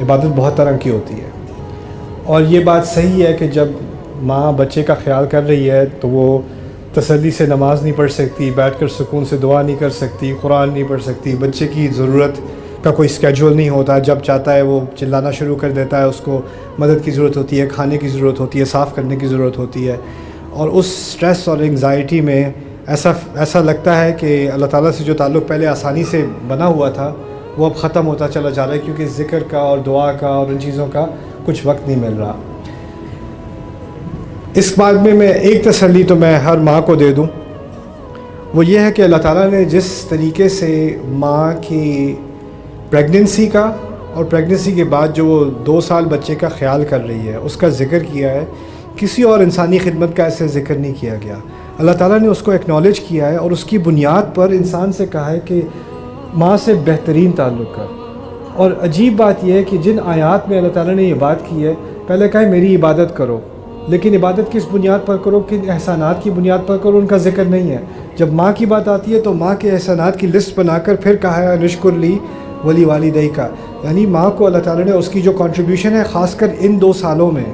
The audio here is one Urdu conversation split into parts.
عبادت بہت طرح کی ہوتی ہے، اور یہ بات صحیح ہے کہ جب ماں بچے کا خیال کر رہی ہے تو وہ تسلی سے نماز نہیں پڑھ سکتی، بیٹھ کر سکون سے دعا نہیں کر سکتی، قرآن نہیں پڑھ سکتی، بچے کی ضرورت کا کوئی اسکیجول نہیں ہوتا، جب چاہتا ہے وہ چلانا شروع کر دیتا ہے، اس کو مدد کی ضرورت ہوتی ہے، کھانے کی ضرورت ہوتی ہے، صاف کرنے کی ضرورت ہوتی ہے، اور اس سٹریس اور انگزائٹی میں ایسا لگتا ہے کہ اللہ تعالیٰ سے جو تعلق پہلے آسانی سے بنا ہوا تھا وہ اب ختم ہوتا چلا جا رہا ہے، کیونکہ ذکر کا اور دعا کا اور ان چیزوں کا کچھ وقت نہیں مل رہا۔ اس بات میں ایک تسلی تو میں ہر ماں کو دے دوں، وہ یہ ہے کہ اللہ تعالیٰ نے جس طریقے سے ماں کی پریگننسی کا اور پریگننسی کے بعد جو وہ 2 سال بچے کا خیال کر رہی ہے اس کا ذکر کیا ہے، کسی اور انسانی خدمت کا ایسے ذکر نہیں کیا گیا۔ اللہ تعالیٰ نے اس کو ایکنالج کیا ہے اور اس کی بنیاد پر انسان سے کہا ہے کہ ماں سے بہترین تعلق کر۔ اور عجیب بات یہ ہے کہ جن آیات میں اللہ تعالیٰ نے یہ بات کی ہے، پہلے کہا ہے میری عبادت کرو، لیکن عبادت کس بنیاد پر کرو، کن احسانات کی بنیاد پر کرو، ان کا ذکر نہیں ہے۔ جب ماں کی بات آتی ہے تو ماں کے احسانات کی لسٹ بنا کر پھر کہا ہے نشکر لی ولی والدی کا، یعنی ماں کو اللہ تعالیٰ نے اس کی جو کنٹریبیوشن ہے، خاص کر ان 2 سالوں میں،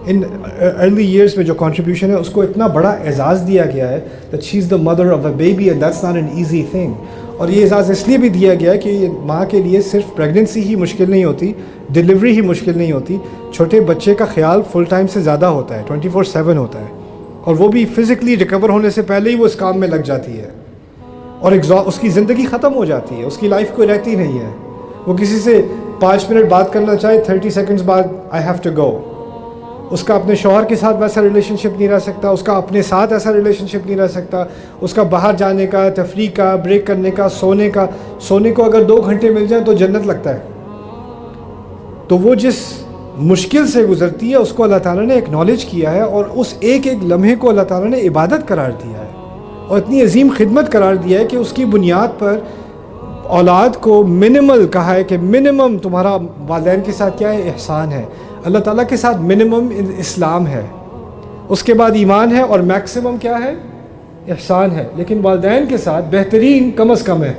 ان ارلی ایئرس میں جو کنٹریبیوشن ہے، اس کو اتنا بڑا اعزاز دیا گیا ہے that she is the mother of a baby and that's not an easy thing۔ اور یہ اعزاز اس لیے بھی دیا گیا ہے کہ یہ ماں کے لیے صرف پریگننسی ہی مشکل نہیں ہوتی، ڈیلیوری ہی مشکل نہیں ہوتی، چھوٹے بچے کا خیال فل ٹائم سے زیادہ ہوتا ہے، 24/7 ہوتا ہے، اور وہ بھی فزیکلی ریکور ہونے سے پہلے ہی وہ اس کام میں لگ جاتی ہے، اور اس کی زندگی ختم ہو جاتی ہے، اس کی لائف کوئی رہتی نہیں ہے۔ وہ کسی سے 5 منٹ بات کرنا چاہے 30 سیکنڈز بعد آئی ہیو ٹو گو۔ اس کا اپنے شوہر کے ساتھ ویسا ریلیشن شپ نہیں رہ سکتا، اس کا اپنے ساتھ ایسا ریلیشن شپ نہیں رہ سکتا، اس کا باہر جانے کا، تفریح کا، بریک کرنے کا، سونے کو اگر 2 گھنٹے مل جائیں تو جنت لگتا ہے۔ تو وہ جس مشکل سے گزرتی ہے اس کو اللہ تعالیٰ نے ایکنالج کیا ہے، اور اس ایک لمحے کو اللہ تعالیٰ نے عبادت قرار دیا ہے، اور اتنی عظیم خدمت قرار دیا ہے کہ اس کی بنیاد پر اولاد کو منیمل کہا ہے کہ منیمم تمہارا والدین کے ساتھ کیا ہے، احسان ہے۔ اللہ تعالیٰ کے ساتھ منیمم اسلام ہے، اس کے بعد ایمان ہے، اور میکسیمم کیا ہے، احسان ہے، لیکن والدین کے ساتھ بہترین کم از کم ہے،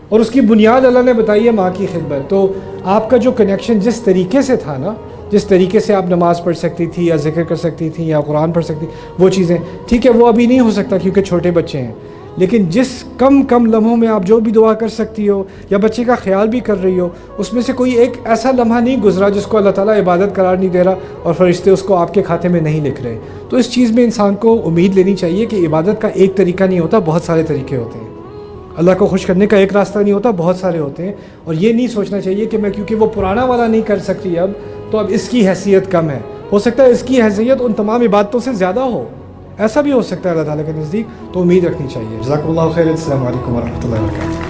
اور اس کی بنیاد اللہ نے بتائی ہے ماں کی خدمت۔ تو آپ کا جو کنیکشن جس طریقے سے تھا نا، جس طریقے سے آپ نماز پڑھ سکتی تھی یا ذکر کر سکتی تھی یا قرآن پڑھ سکتی، وہ چیزیں ٹھیک ہے، وہ ابھی نہیں ہو سکتا کیونکہ چھوٹے بچے ہیں، لیکن جس کم لمحوں میں آپ جو بھی دعا کر سکتی ہو یا بچے کا خیال بھی کر رہی ہو، اس میں سے کوئی ایک ایسا لمحہ نہیں گزرا جس کو اللہ تعالیٰ عبادت قرار نہیں دے رہا اور فرشتے اس کو آپ کے کھاتے میں نہیں لکھ رہے۔ تو اس چیز میں انسان کو امید لینی چاہیے کہ عبادت کا ایک طریقہ نہیں ہوتا، بہت سارے طریقے ہوتے ہیں۔ اللہ کو خوش کرنے کا ایک راستہ نہیں ہوتا، بہت سارے ہوتے ہیں، اور یہ نہیں سوچنا چاہیے کہ میں کیونکہ وہ پرانا والا نہیں کر سکتی اب تو اب اس کی حیثیت کم ہے۔ ہو سکتا ہے اس کی حیثیت ان تمام عبادتوں سے زیادہ ہو، ایسا بھی ہو سکتا ہے اللہ تعالیٰ کے نزدیک، تو امید رکھنی چاہیے۔ جزاک اللہ خیر۔ السلام علیکم ورحمۃ اللہ وبرکاتہ۔